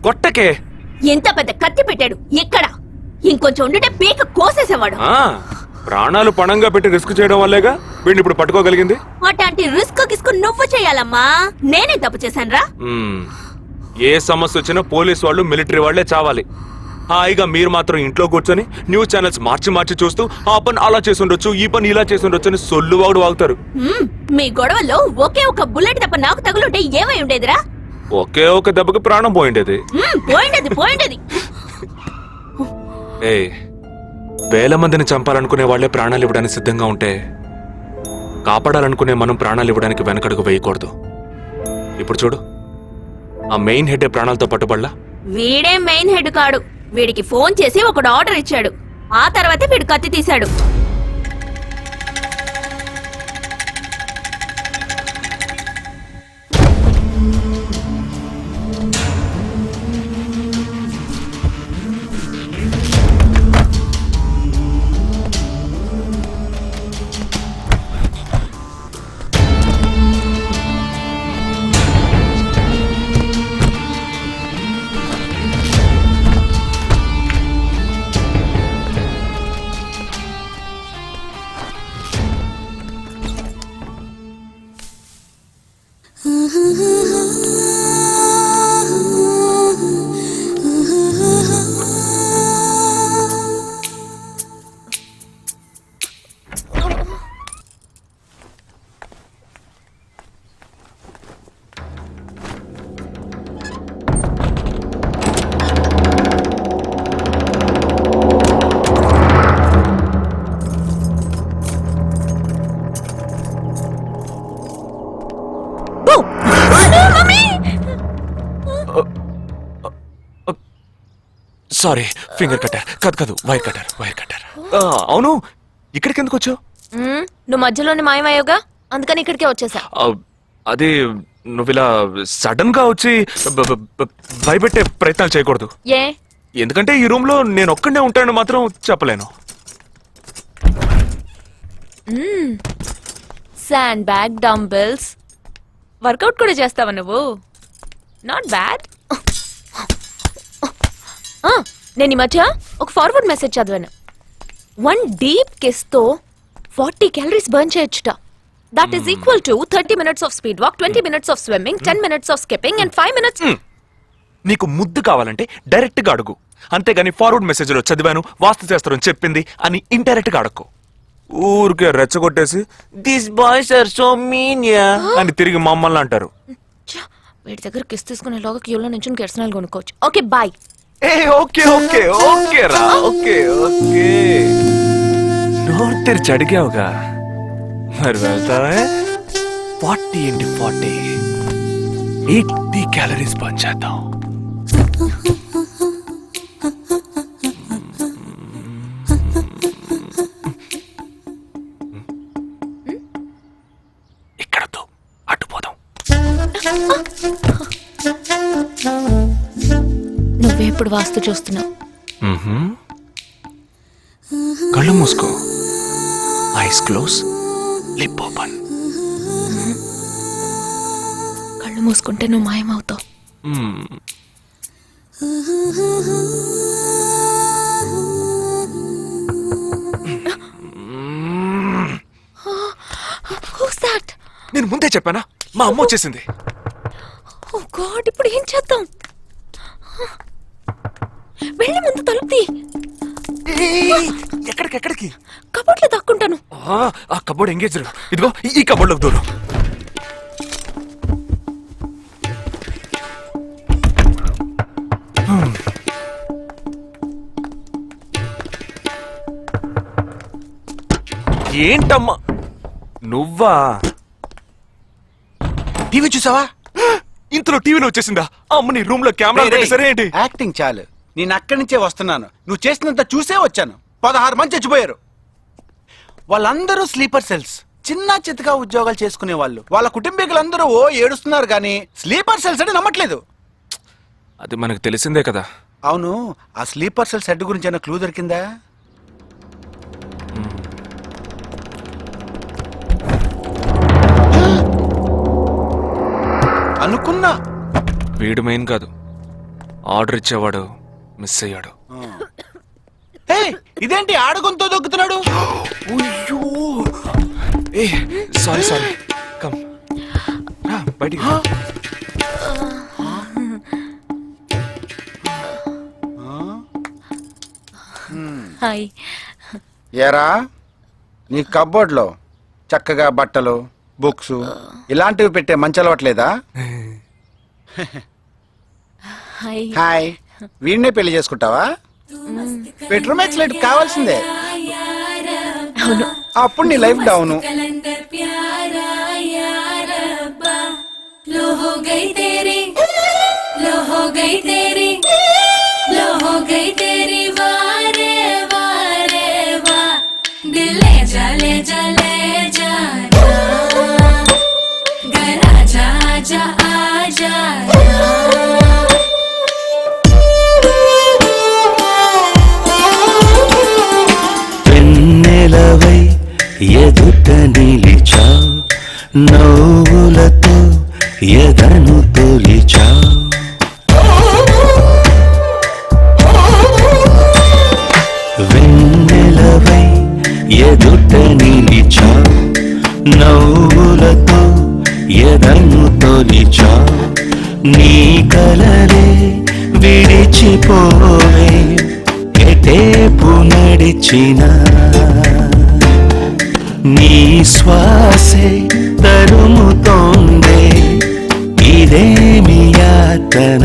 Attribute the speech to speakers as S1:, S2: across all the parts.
S1: కొట్టకే.
S2: ఎంత పెద్ద కత్తి పెట్టాడు. ఎక్కడ ఇంకొంచెం ఉంటే పీక కోసేసేవాడు.
S1: ప్రాణాలు పణంగా పెట్టి రిస్క్ చేయడం వల్లేగా వీడిని ఇప్పుడు పట్టుకోగలిగింది.
S2: అట్లాంటి రిస్క్ కిస్క్ నువ్వు చేయాలమ్మా. నేనే తప్పు చేశానురా.
S1: ఏ సమస్య వచ్చినా పోలీసు వాళ్ళు మిలిటరీ వాళ్లే చావాలి. హాయిగా మీరు మాత్రం ఇంట్లో కూర్చొని న్యూస్ ఛానల్స్ మార్చి చూస్తూ ఆ పని అలా చేసి ఉండొచ్చు, ఈ పని ఇలా చేసి ఉండొచ్చు అని సొల్లు వాడు వాగుతారు.
S2: మీ గొడవల్లో ఒకే ఒక బుల్లెట్ తప్ప నాకు తగులుంటే ఏమై ఉండేదిరా?
S1: ఒకే ఒక దెబ్బకి ప్రాణం పోయిండేది.
S2: పోయిండేది.
S1: వేల మందిని చంపాలనుకునే వాళ్లే ప్రాణాలు ఇవ్వడానికి సిద్ధంగా ఉంటే కాపాడాలనుకునే మనం ప్రాణాలు ఇవ్వడానికి వెనకడుగు వేయకూడదు. ఇప్పుడు చూడు, ఆ మెయిన్ హెడ్ ప్రాణాలతో పట్టుబడలా.
S2: వీడే మెయిన్ హెడ్ కాడు. వీడికి ఫోన్ చేసి ఒకడు ఆర్డర్ ఇచ్చాడు. ఆ తర్వాతే వీడు కత్తి తీశాడు.
S1: సారీ, ఫింగర్ కట్టర్ కాదు, వైర్ కట్టర్. అవును, ఇక్కడికి ఎందుకు వచ్చావు?
S2: నువ్వు మధ్యలోనే మాయమయ్యోగా, అందుకని ఇక్కడికే వచ్చేసా.
S1: అది నువ్వు ఇలా సడన్ గా వచ్చి భయపెట్టే ప్రయత్నాలు చేయకూడదు. ఎందుకంటే ఈ రూమ్ లో నేను ఒక్కడే ఉంటానని మాత్రం చెప్పలేను.
S2: శాండ్ బ్యాగ్, డంబెల్స్, వర్కౌట్ కూడా చేస్తావా నువ్వు? Not bad. నేను ఈ మధ్య ఒక ఫార్వర్డ్ మెసేజ్ చదివాను. 1 డీప్ కిస్ తో 40 క్యాలరీస్ బర్న్ చేయొచ్చుట. That is equal to 30 minutes of speed walk, 20 minutes of swimming, 10 minutes of skipping and 5 minutes.
S1: నీకు ముద్దు కావాలంటే డైరెక్ట్ గా అడుగు, అంతేగాని ఫార్వర్డ్ మెసేజ్ లో చదివాను, వాస్తు శాస్త్రం చెప్పింది అని ఇండైరెక్ట్ గా అడక్కు. ఊరికే రెచ్చగొట్టేసి this boys are so mean అని తిరిగి మమ్మల్ని అంటారు.
S2: వీడి దగ్గర కిస్ తీసుకునేలోగా క్యూలో నుంచి కిరసనాలు కొనుక్కోవచ్చు. Okay boy.
S1: ఓకే రా, ఓకే. నోరు తెరిచి అడిగావుగా, మరి వెళ్తావా? 40 into 40 80 క్యాలరీస్ బర్న్ చేద్దాం. ఇక్కడతో అడ్డుపోదాం.
S2: నువ్వేప్పుడు వాస్తు చూస్తున్నావు?
S1: కళ్ళు మూసుకో, ఐస్ క్లోజ్, లిప్ ఓపెన్.
S2: కళ్ళు మూసుకుంటే నువ్వు మాయమవుతావు.
S1: నేను ముందే చెప్పానా, మా అమ్మ వచ్చేసింది.
S2: ఓ గాడ్, ఇప్పుడు ఏం చేద్దాం? వెళ్ళి ముందు తలుపుతి.
S1: ఎక్కడికి?
S2: కబోర్డ్ లో దక్కుంటాను.
S1: ఆ కబోర్డ్ ఎంగేజ్. ఇదిగో ఈ కబోర్డ్ లోకి దూరం. ఏంటమ్మా నువ్వా?
S3: టీవీ చూసావా?
S1: ఇంతలో టీవీలో వచ్చేసిందా? అమ్మని రూమ్ లో కెమెరా సరే ఏంటి?
S3: యాక్టింగ్ చాలు. నేను అక్కడి నుంచే వస్తున్నాను. నువ్వు చేసినంత చూసే వచ్చాను. 16 మంది చచ్చిపోయారు. వాళ్ళందరూ స్లీపర్ సెల్స్. చిన్న చితగా ఉద్యోగాలు చేసుకునే వాళ్ళు. వాళ్ళ కుటుంబీకులందరూ ఏడుస్తున్నారు కానీ స్లీపర్ సెల్స్ అని నమ్మట్లేదు.
S1: అది మనకు తెలిసిందే కదా.
S3: అవును, ఆ స్లీపర్ సెల్స్ హెడ్ గురించి ఏమైనా క్లూ దొరికిందా? అనుకున్నా.
S1: వీడు మెయిన్ కాదు, ఆర్డర్ ఇచ్చేవాడు మిస్ అయ్యాడు.
S3: హే, ఇదేంటి ఆడగొంతో దొక్కుతున్నాడు?
S1: ఏ సారీ సారీ, కమ్ రా బయటికి రా.
S2: హాయ్.
S3: ఏరా, నీ కబ్బోర్డ్లో చక్కగా బట్టలు, బుక్స్ ఇలాంటివి పెట్టే మంచి అలవాట్లేదా?
S2: హాయ్.
S3: హాయ్, వీడినే పెళ్లి చేసుకుంటావా? బెడ్రూమ్ ఎక్సలెంట్ కావాల్సిందే.
S2: అవును.
S3: అప్పుడు నీ లైఫ్ డౌను.
S4: लो हो गई तेरी, लो हो गई तेरी, लो हो गई तेरी वारे वारे वा, दिल ले जा ले जा ले जा घर आजा आजा आजा
S5: వెన్నెలవై ఎదుట నిలిచా, నవ్వులతో ఎదను తొలిచా, వెన్నెలవై ఎదుట నిలిచా, నవ్వులతో ఎదను తొలిచా, నీ కలలే విడిచిపోవే ఎటేపు నడిచినా, నీ శ్వాసే తరుముతోందే ఇదేమి యాతన.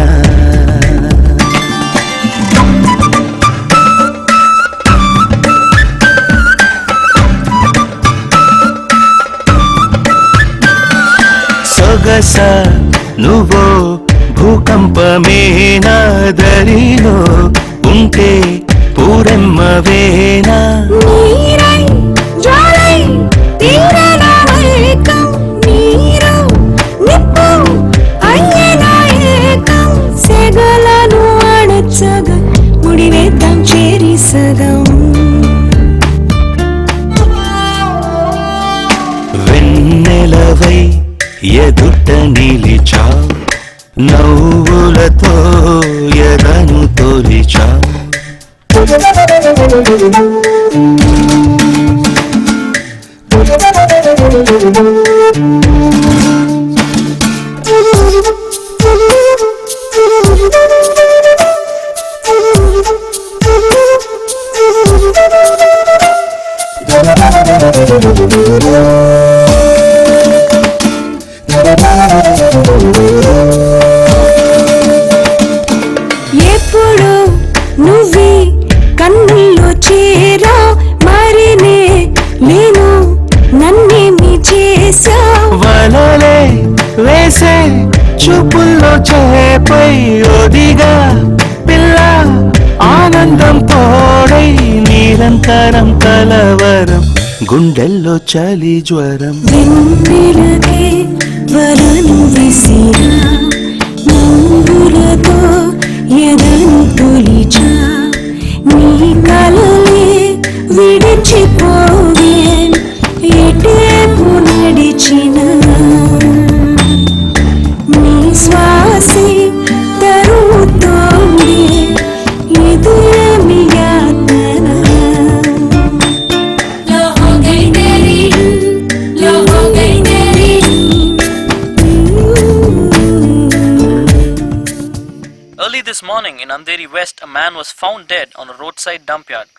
S5: సొగస నువ్వో భూకంపమే నా దరిలో ఉంటే పూరెమ్మవేనా,
S4: నీరై జ్వాలై తీరన ఏకం, నీరు నిప్పు అయ్యన ఏకం, సెగలను అణచగా ముడివేద్దాం చేరి సగం.
S5: వెన్నెలవై ఎదుట నిలిచా, నవ్వులతో ఎదను తొలిచా,
S4: ఎప్పుడు నువ్వే కన్నుల్లో చేరా, మరినే నేను నన్నేమి చేశా,
S5: వలలే వేసే చూపుల్లో చేపై ఒదిగా పిల్ల, ఆనందం తోడై నిరంతరం కలవరం, గుండెల్లో చలి జ్వరం.
S4: వెన్నెలకే వలను విసిరా, నువ్వులతో ఎదను తొలిచా, నీ కలలే విడిచిపోవే ఎటేపు నడిచినా, నీ శ్వాసే తరుముతోంది ఇదేమి యాతన. लो हो गई तेरी, लो हो गई तेरी.
S6: Early this morning in Andheri West, a man was found dead on a roadside dump yard.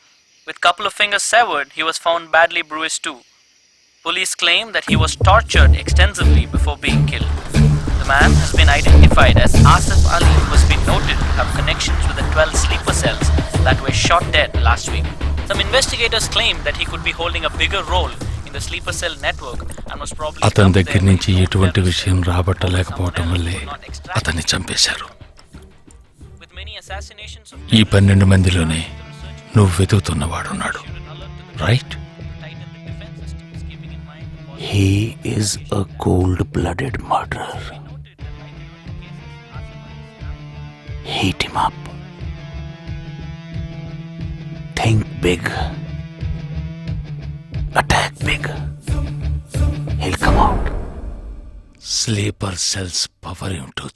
S6: With couple of fingers severed, he was found badly bruised too. Police claim that he was tortured extensively before being killed. The man has been identified as Asif Ali, who has been noted to have connections with the 12 sleeper cells that were shot dead last week. Some investigators claim that he could be holding a bigger role in the sleeper cell network and was probably
S7: అతని దగ్గర నుంచి ఎటువంటి విషయం రాబట్టలేకపోవటం వల్లే అతన్ని చంపేశారు.
S6: with many assassinations of
S7: ఈ 12 మందిలోనే నువ్వు వెతుకుతున్నవాడున్నాడు, right?
S5: He is a cold-blooded murderer. Heat him up. Think big. Attack big. He'll come out
S7: sleeper cells power ఏమిటో